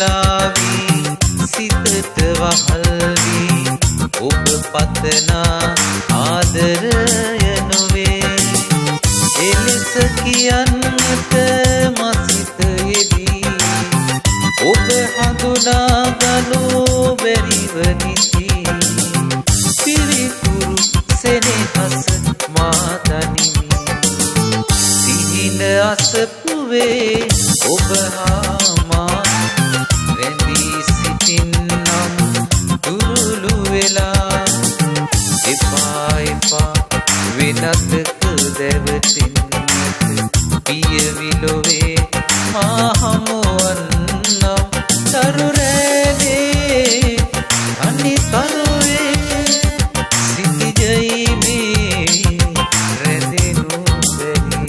වෙලාවී සිතට වහල්වී ඔබ පතනා ආදරය නොවේ එලෙස කියන්නට මසිත යෙදී ඔබ හඳුනා ගනු බැරිව නිසි පිරිපුරු සෙනෙහස මා දනිමි සිහින අසපුවේ ඔබ හා මා රැඳී සිටින්නම් දුරුළු වෙලා එපා එපා වෙනතක දැවටෙන්නට පියවිලොවේ මා හමුවන්නම් තරු රැඳේ අනි තරුවේ සිටිජයි මේ රැඳෙනු බැරි